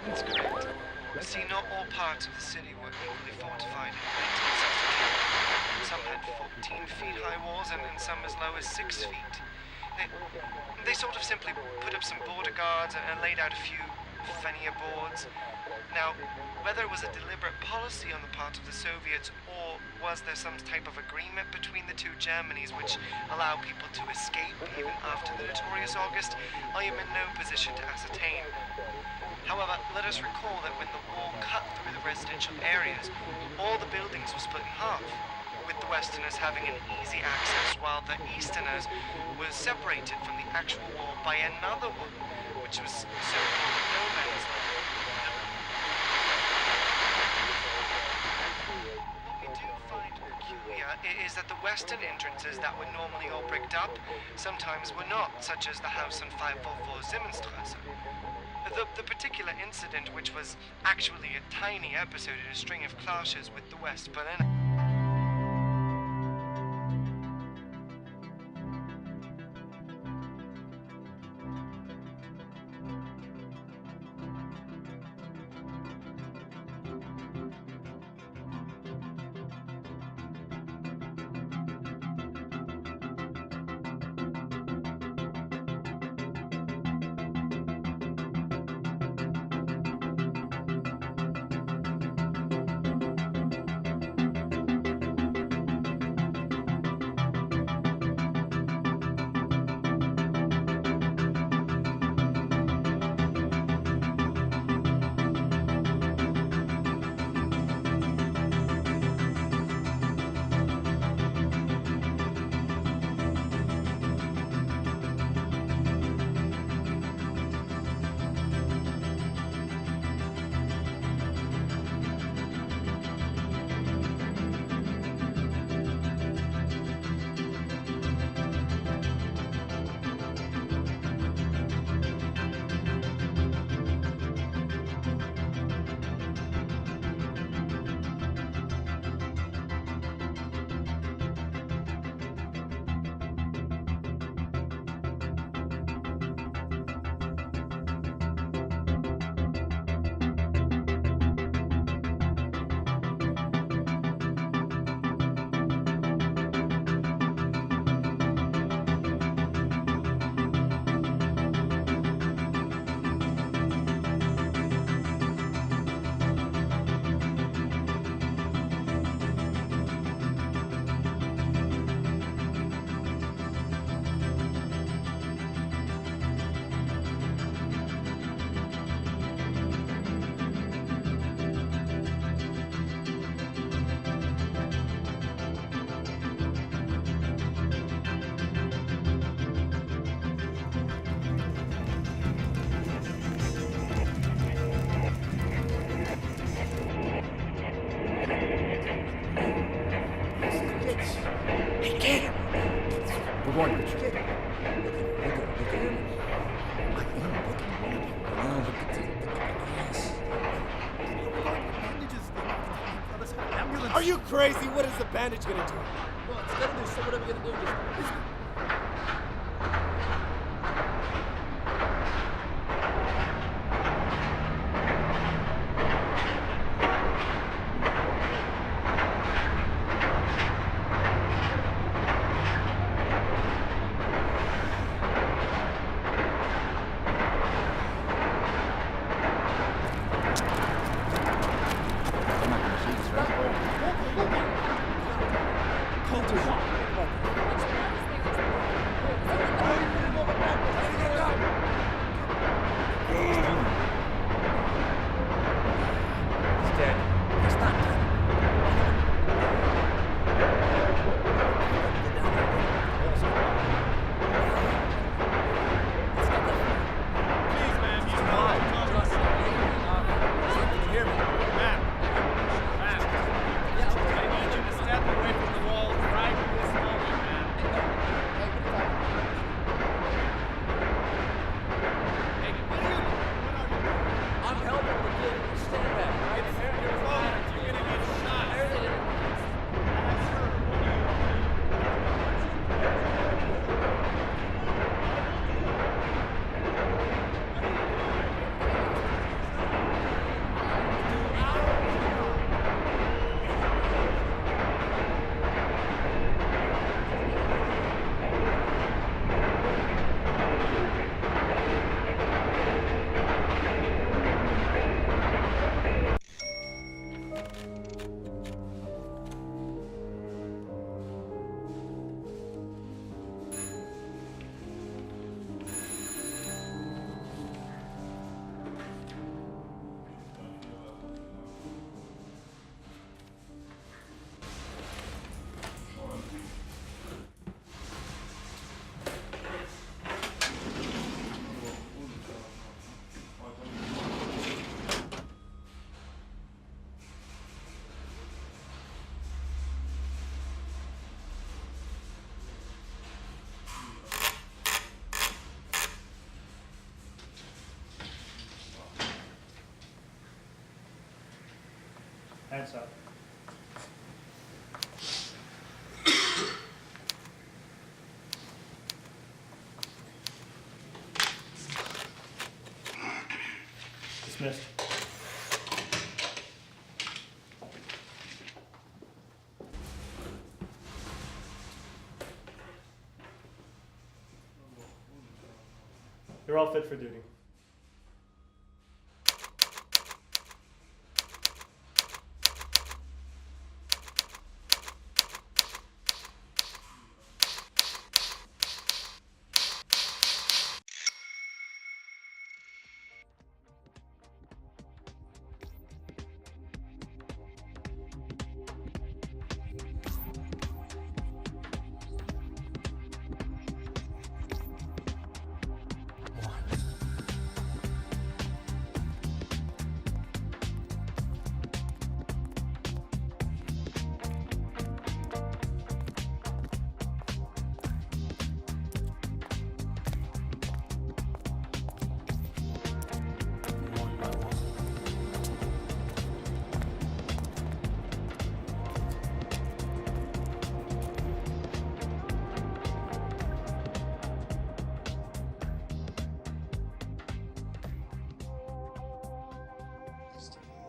That's correct. See, not all parts of the city were equally fortified in 1962. Some had 14 feet high walls and some as low as 6 feet. They sort of simply put up some border guards and laid out a few fennier boards. Now, whether it was a deliberate policy on the part of the Soviets or was there some type of agreement between the two Germanys which allowed people to escape even after the notorious August, I am in no position to ascertain. However, let us recall that when the wall cut through the residential areas, all the buildings were split in half, with the Westerners having an easy access while the Easterners were separated from the actual wall by another wall, which was so-called no man's land. What we do find peculiar is that the western entrances that were normally all bricked up sometimes were not, such as the house on 544 Simmonsstrasse. The particular incident, which was actually a tiny episode in a string of clashes with the West Berlin. Are you crazy? What is the bandage gonna do? Well, it's gonna do so whatever we're gonna do. Just He's dead. It's not dead. Please, ma'am, you Can you hear me? Ma'am. Ma'am. Yeah, I need you to step away from the wall right this moment, ma'am. Hey, what are you? I'm helping the kid. Stand back, right? You're fine. You're gonna get shot. Hands up. Dismissed. You're all fit for duty.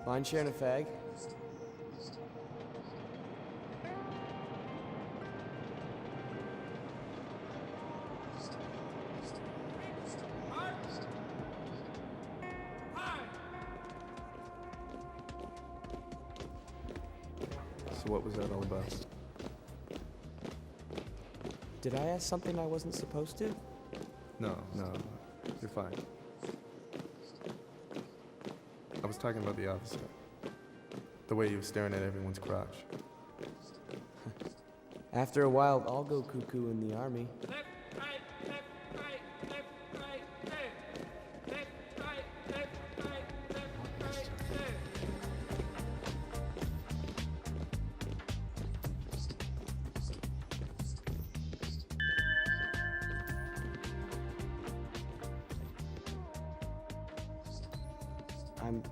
Mind sharing a fag? So what was that all about? Did I ask something I wasn't supposed to? No, you're fine. I was talking about the officer. The way he was staring at everyone's crotch. After a while, I'll go cuckoo in the army. I'm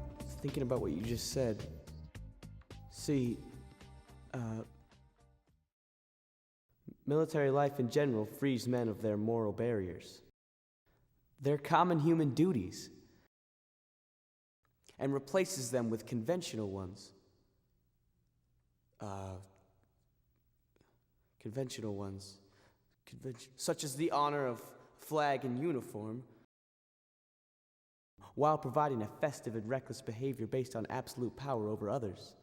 thinking about what you just said. See, military life in general frees men of their moral barriers, their common human duties, and replaces them with conventional ones. Such as the honor of flag and uniform, while providing a festive and reckless behavior based on absolute power over others.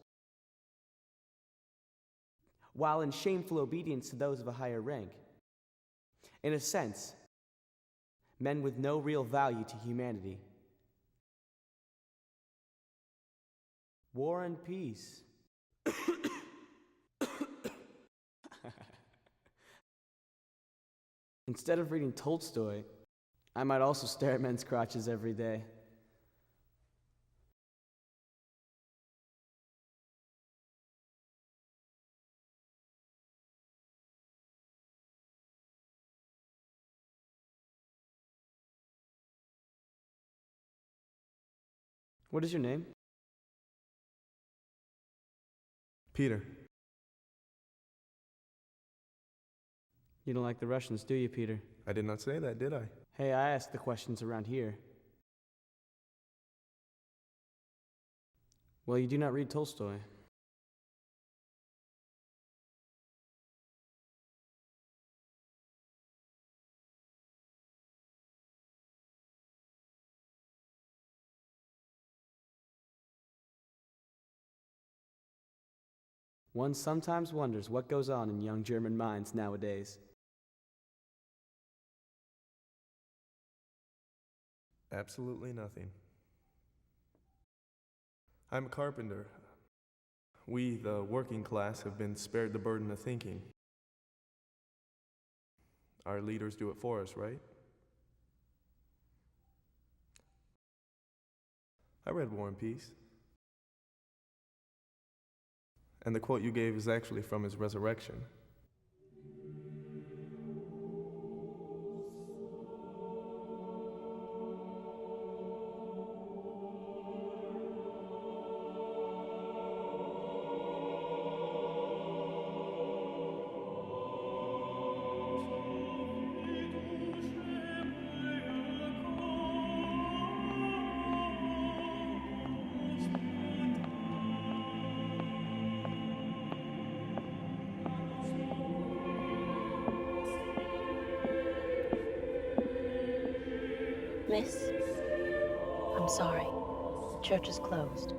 while in shameful obedience to those of a higher rank. In a sense, men with no real value to humanity. War and peace. Instead of reading Tolstoy, I might also stare at men's crotches every day. What is your name? Peter. You don't like the Russians, do you, Peter? I did not say that, did I? Hey, I ask the questions around here. Well, you do not read Tolstoy. One sometimes wonders what goes on in young German minds nowadays. Absolutely nothing. I'm a carpenter. We, the working class, have been spared the burden of thinking. Our leaders do it for us, right? I read War and Peace. And the quote you gave is actually from his resurrection. Miss, I'm sorry. Church is closed.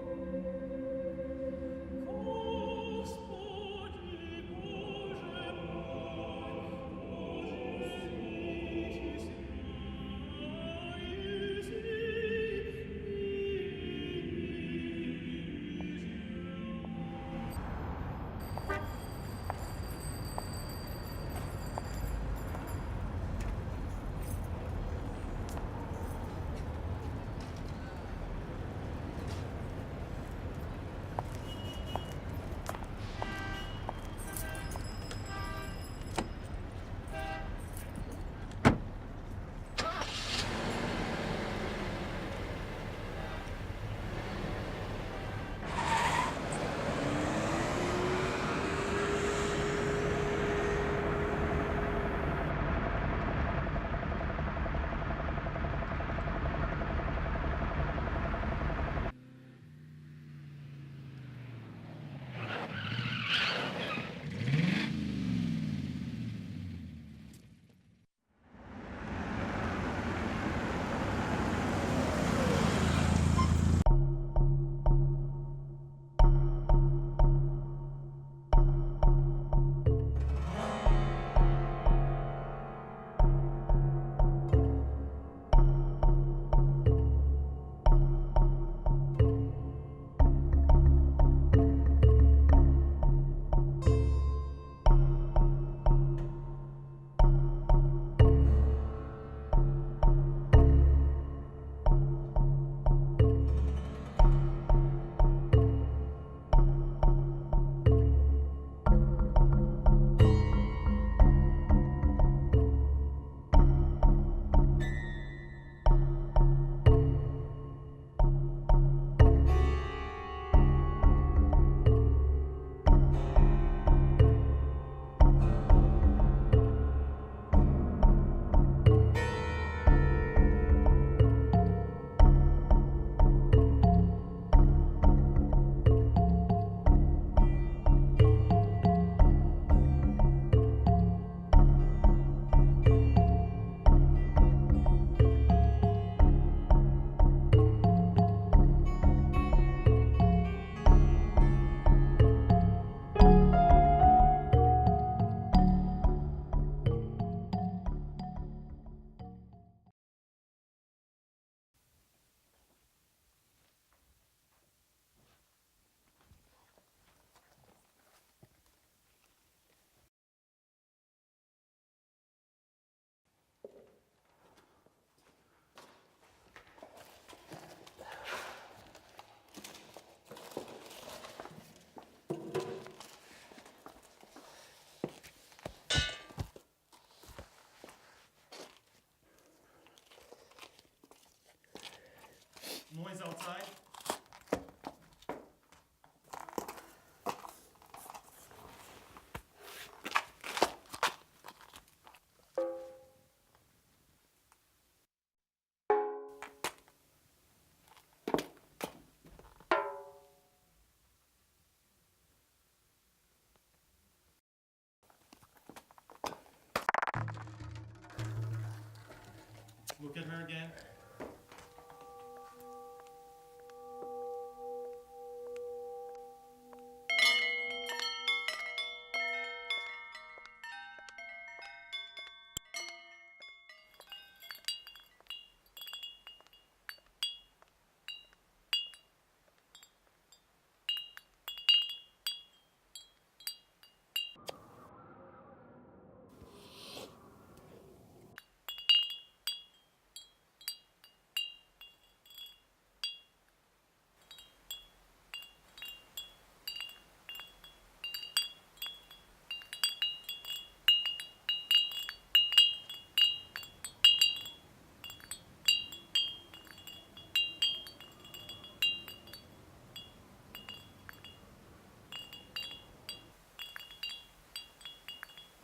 Look at her again.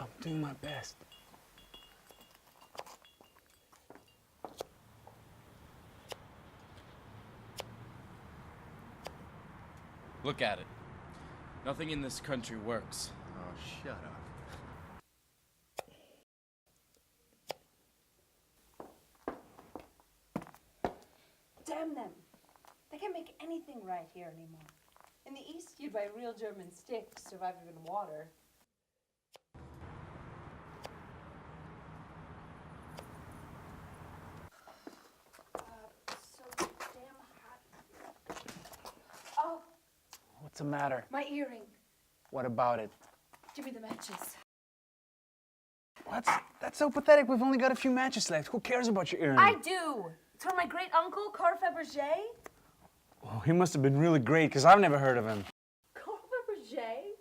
I'm doing my best. Look at it. Nothing in this country works. Oh, shut up. Damn them. They can't make anything right here anymore. In the East, you'd buy real German sticks, survive even water. So damn hot. Oh, What's the matter? my earring. What about it? Give me the matches. What? That's so pathetic. We've only got a few matches left. Who cares about your earring? I do. It's from my great uncle, Carl Fabergé. Oh, he must have been really great, because I've never heard of him. Carl Fabergé?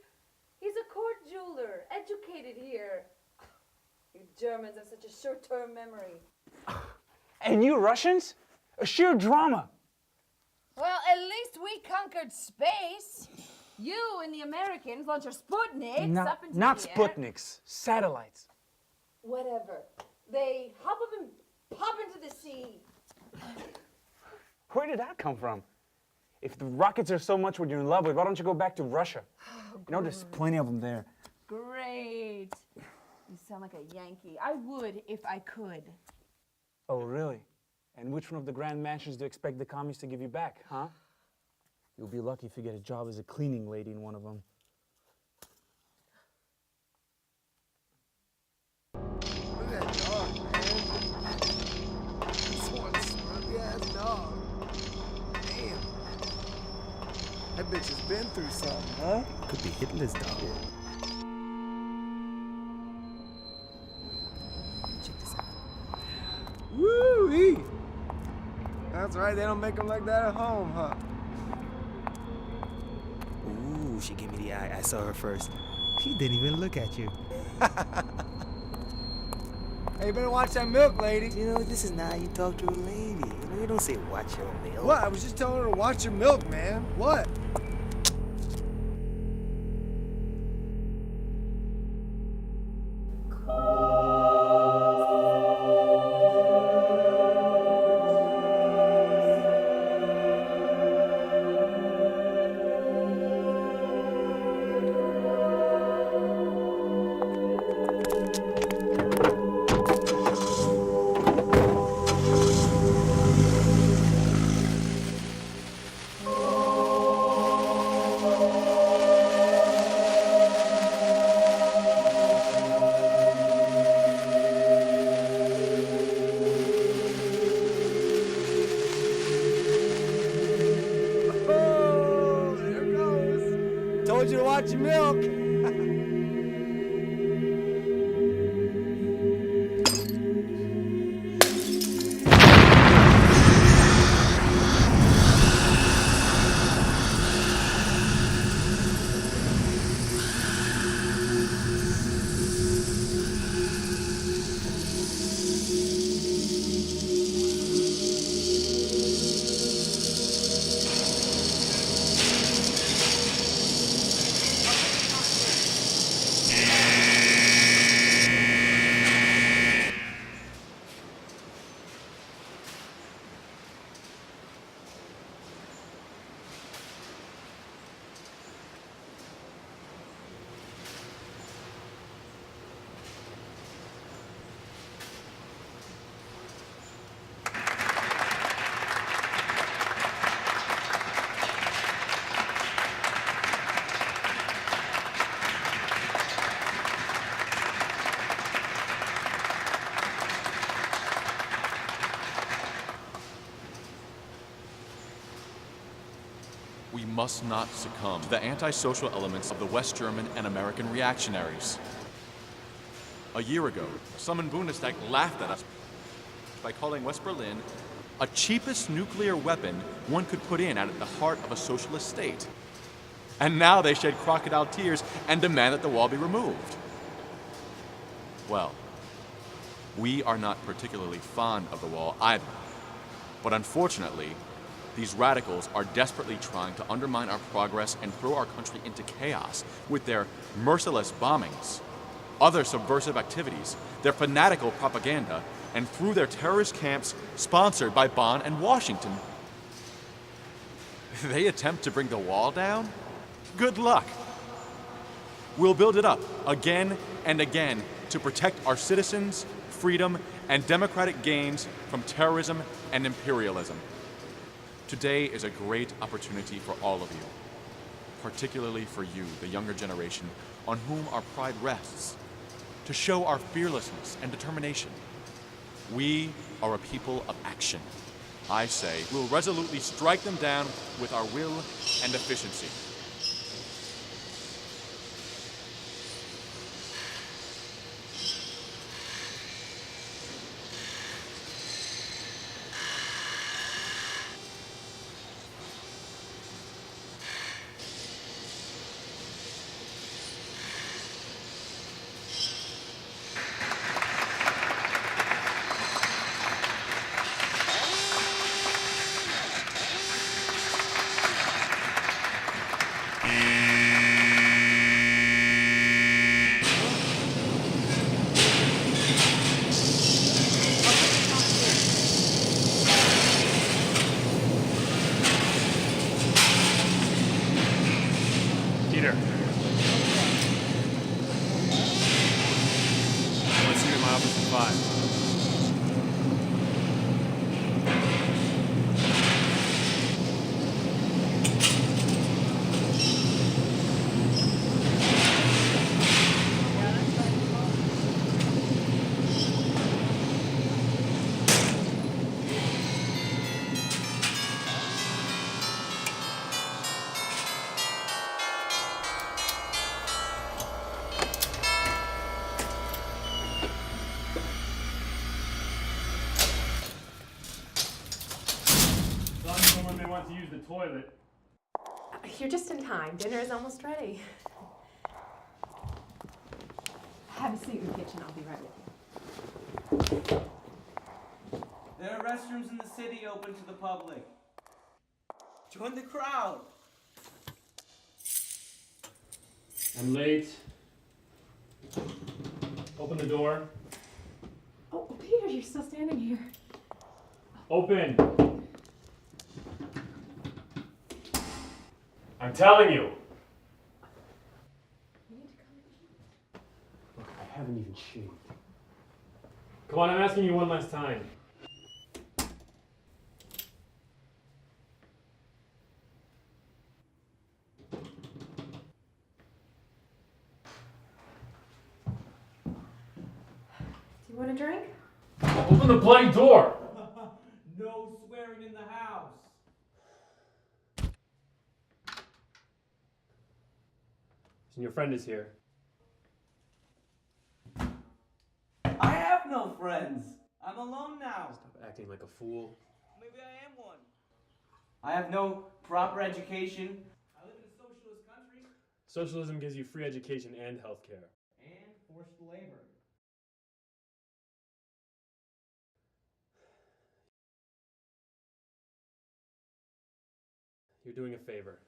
He's a court jeweler, educated here. You Germans have such a short-term memory. And you Russians? A sheer drama. Well, at least we conquered space. You and the Americans launch your Sputniks up into Not the air. Sputniks. Satellites. Whatever. They hop up and pop into the sea. Where did that come from? If the rockets are so much what you're in love with, why don't you go back to Russia? You know, there's plenty of them there. Great. You sound like a Yankee. I would if I could. Oh, really? And which one of the grand mansions do you expect the commies to give you back, huh? You'll be lucky if you get a job as a cleaning lady in one of them. Look at that dog, man. This one scrubby ass dog. Damn. That bitch has been through something, huh? Could be Hitler's dog. Check this out. Woo-wee! That's right, they don't make them like that at home, huh? Ooh, she gave me the eye. I saw her first. She didn't even look at you. Hey, you better watch that milk, lady. You know, this is not how you talk to a lady. You know, you don't say watch your milk. What? I was just telling her to watch your milk, man. What? Oh, there it goes. Told you to watch your milk. must not succumb to the antisocial elements of the West German and American reactionaries. A year ago, some in Bundestag laughed at us by calling West Berlin a cheapest nuclear weapon one could put in at the heart of a socialist state. And now they shed crocodile tears and demand that the wall be removed. Well, we are not particularly fond of the wall either. But unfortunately, these radicals are desperately trying to undermine our progress and throw our country into chaos with their merciless bombings, other subversive activities, their fanatical propaganda, and through their terrorist camps sponsored by Bonn and Washington. They attempt to bring the wall down? Good luck. We'll build it up again and again to protect our citizens, freedom, and democratic gains from terrorism and imperialism. Today is a great opportunity for all of you, particularly for you, the younger generation, on whom our pride rests, to show our fearlessness and determination. We are a people of action. I say, we'll resolutely strike them down with our will and efficiency. Peter. Let's see you in my office at 5. Someone may want to use the toilet. You're just in time. Dinner is almost ready. Have a seat in the kitchen. I'll be right with you. There are restrooms in the city open to the public. Join the crowd. I'm late. Open the door. Oh, Peter, you're still standing here. Open. I'm telling you. Look, I haven't even shaved. Come on, I'm asking you one last time. Do you want a drink? Open the bloody door! No swearing in the house. And your friend is here. I have no friends. I'm alone now. Stop acting like a fool. Maybe I am one. I have no proper education. I live in a socialist country. Socialism gives you free education and health care. And forced labor. You're doing a favor.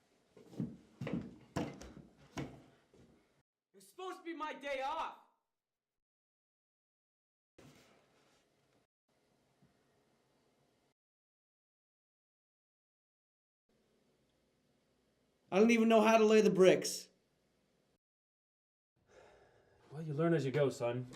It's supposed to be my day off. I don't even know how to lay the bricks. Well, you learn as you go, son.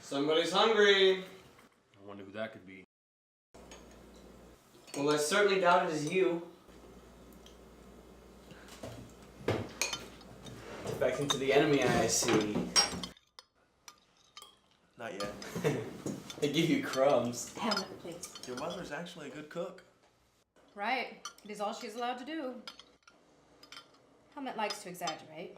Somebody's hungry. I wonder who that could be. Well, I certainly doubt it is you. Defecting to the enemy, I see. Not yet. They give you crumbs. Hamlet, please. Your mother's actually a good cook. Right. It is all she's allowed to do. Helmut likes to exaggerate.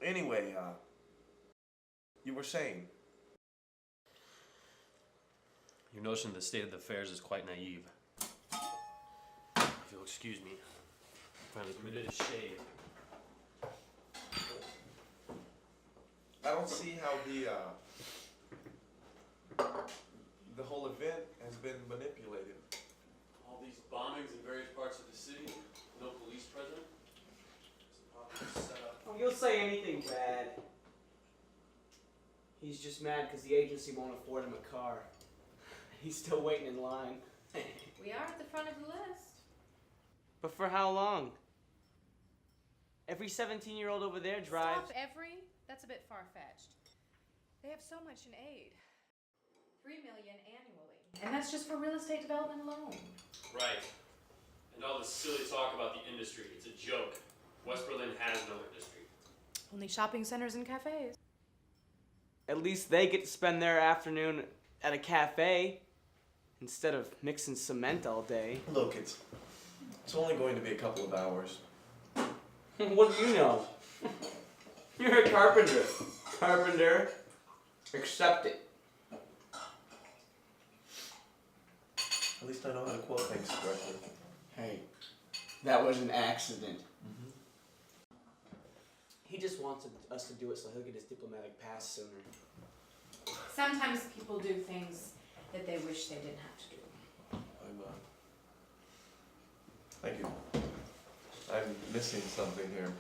Anyway, you were saying? Your notion of the state of the affairs is quite naive. If you'll excuse me, I finally committed a shave. I don't see how the whole event has been manipulated. All these bombings in various parts of the city, no police present. Oh, you'll say anything bad. He's just mad because the agency won't afford him a car. He's still waiting in line. We are at the front of the list. But for how long? Every 17-year-old over there drives... Stop every? That's a bit far-fetched. They have so much in aid. $3 million annually. And that's just for real estate development alone. Right. And all this silly talk about the industry, it's a joke. West Berlin has no industry. Only shopping centers and cafes. At least they get to spend their afternoon at a cafe instead of mixing cement all day. Look, it's only going to be a couple of hours. What do you know? You're a carpenter. Carpenter, accept it. At least I know how to quote things correctly. Hey, that was an accident. He just wants us to do it so he'll get his diplomatic pass sooner. Sometimes people do things that they wish they didn't have to do. Thank you. I'm missing something here.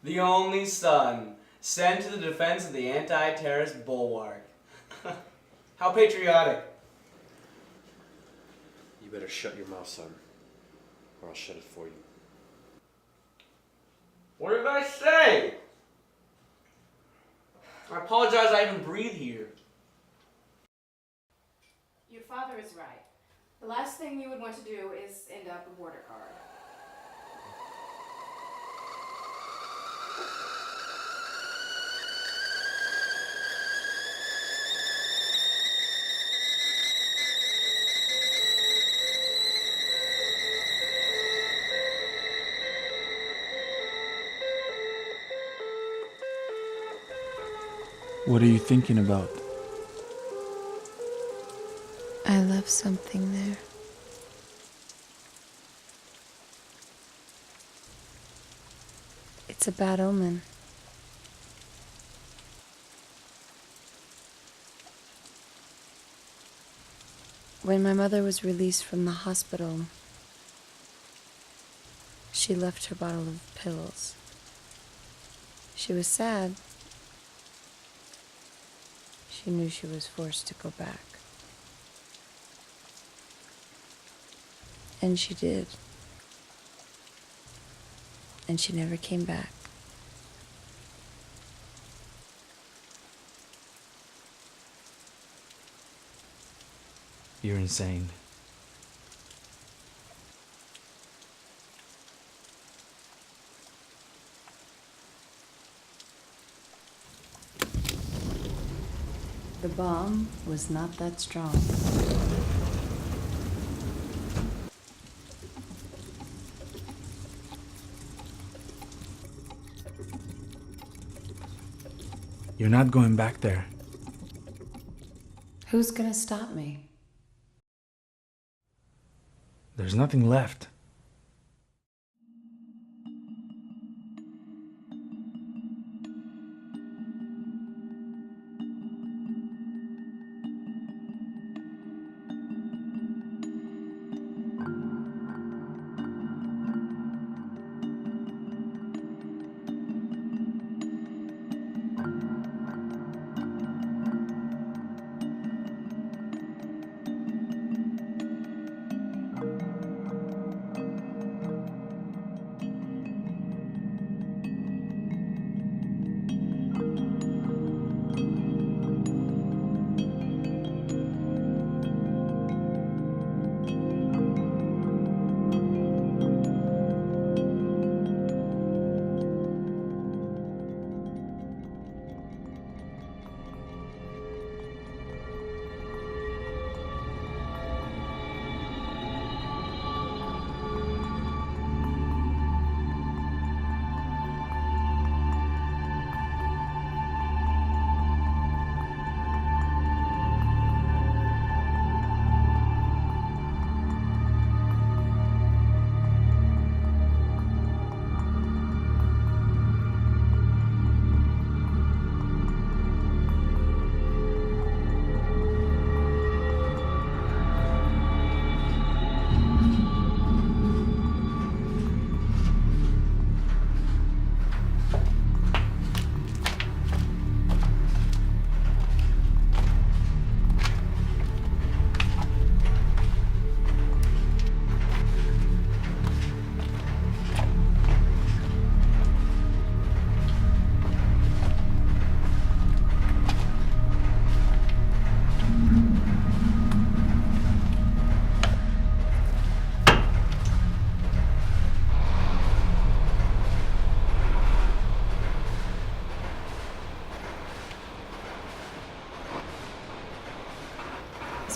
The only son sent to the defense of the anti-terrorist bulwark. How patriotic. You better shut your mouth, son, or I'll shut it for you. What did I say? I apologize I even breathe here. Your father is right. The last thing you would want to do is end up a border guard. What are you thinking about? I left something there. It's a bad omen. When my mother was released from the hospital, she left her bottle of pills. She was sad. She knew she was forced to go back. And she did. And she never came back. You're insane. The bomb was not that strong. You're not going back there. Who's gonna stop me? There's nothing left.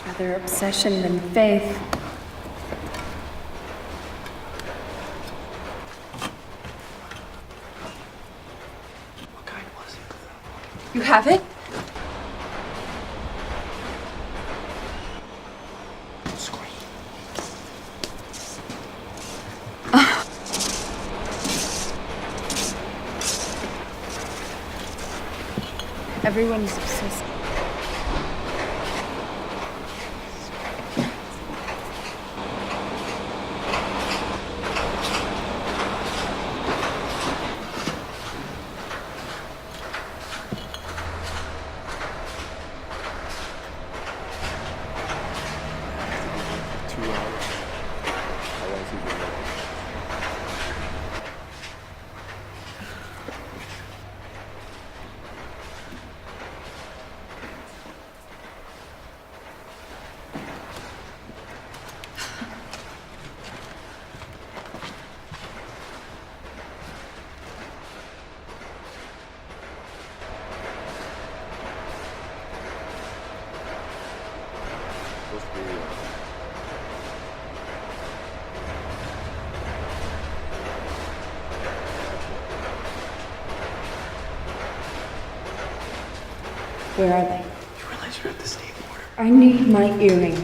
Rather obsession than faith. What kind was it? You have it? Everyone's obsessed. Where are they? You realize you're at the state border? I need my earring.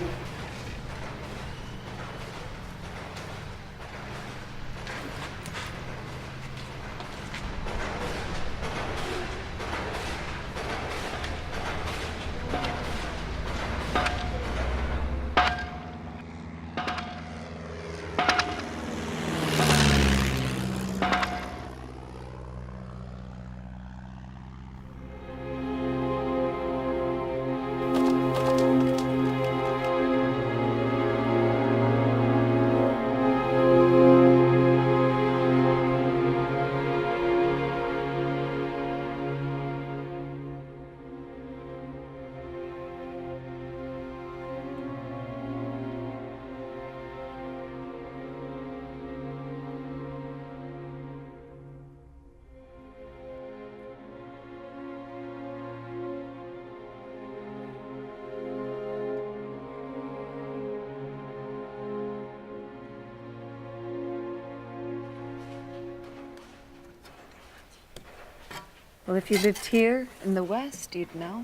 Well, if you lived here in the West, you'd know.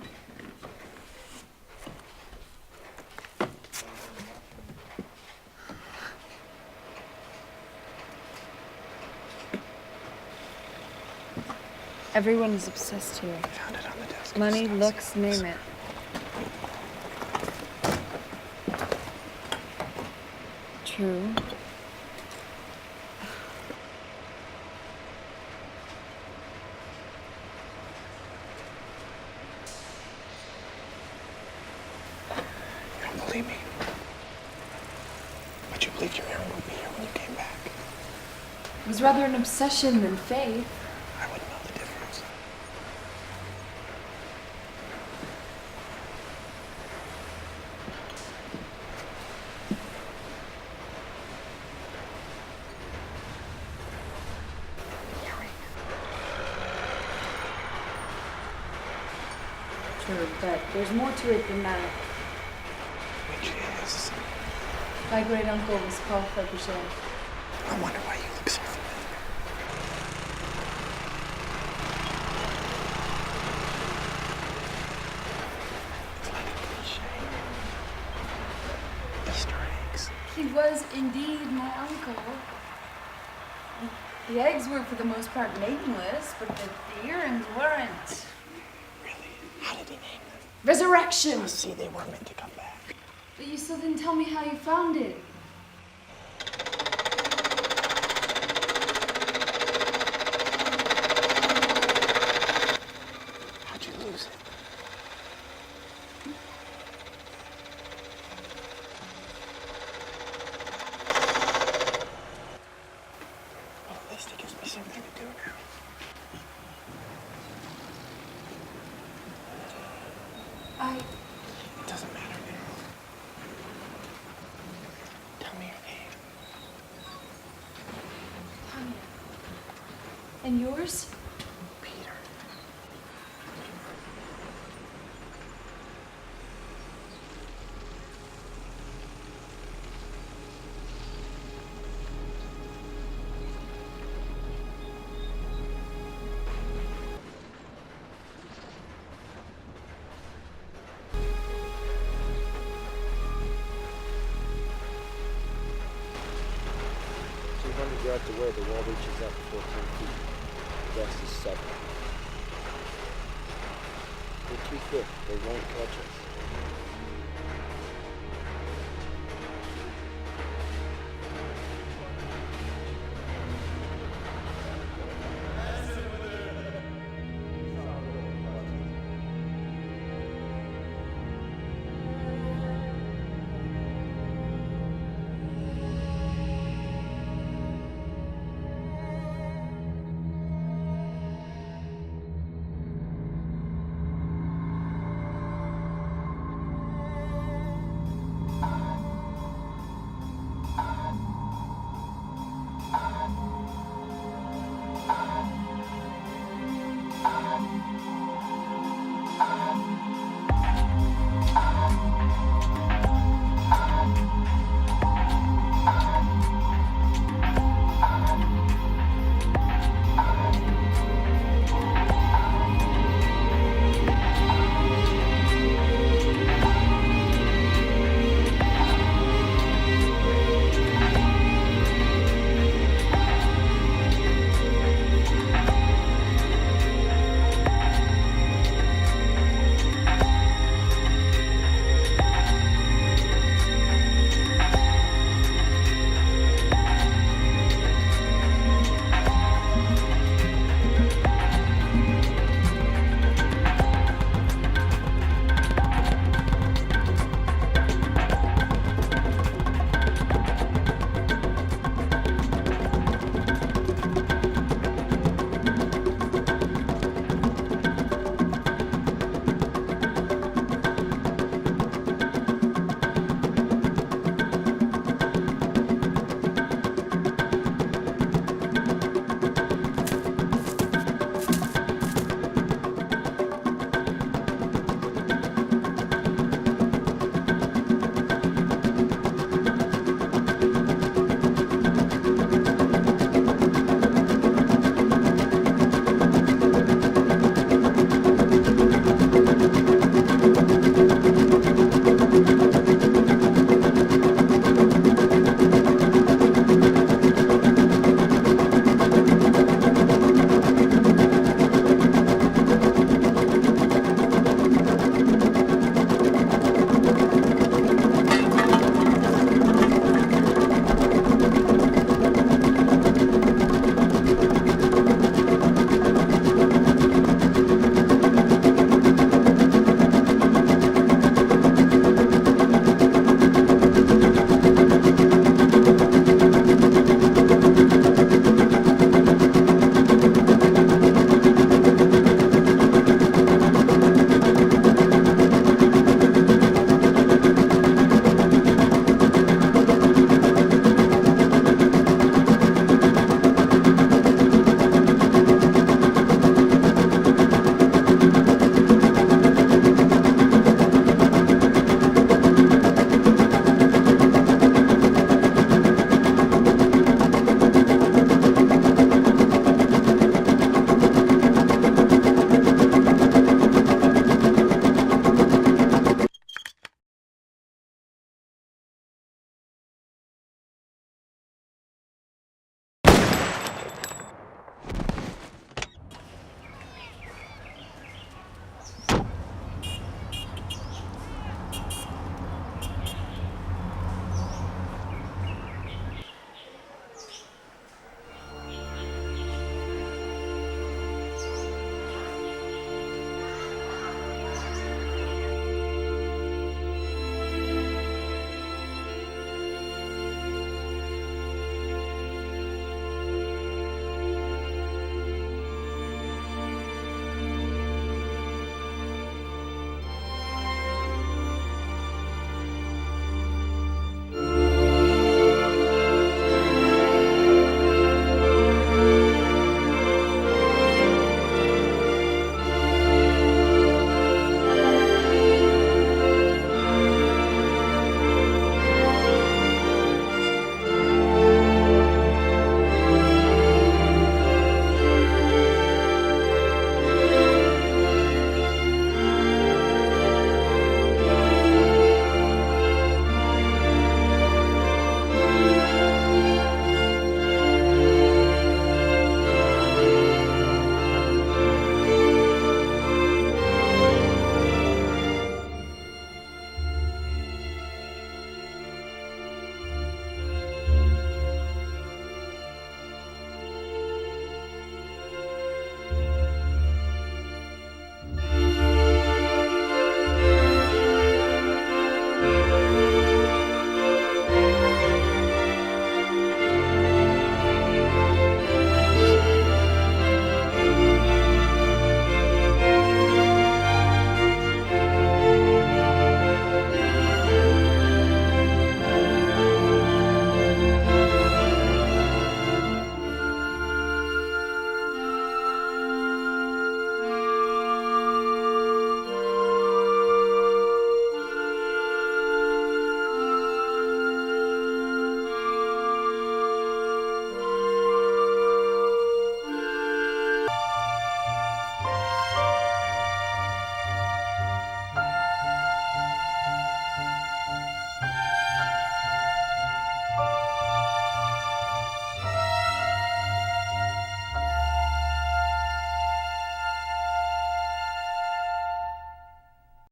Everyone's obsessed here. Found it on the desk. Money, looks, name it. True. You don't believe me? But you believed your earring would be here when you came back. It was rather an obsession than faith. I wouldn't know the difference. True, but there's more to it than that. Which is? My great uncle was called Frobisher. I wonder why you look so familiar. It's like a cliche. Easter eggs. He was indeed my uncle. The eggs were, for the most part, nameless, but the earrings weren't. Really? How did he name them? Resurrection! Oh, see, they were meant to come back. But you still didn't tell me how you found it. How'd you lose it? Well, at least it gives me something to do now. It doesn't matter now. Tell me your name. Tanya. And yours? Peter. yards away, the wall reaches up 14 feet. The rest is 7. We're too thick. They won't catch us.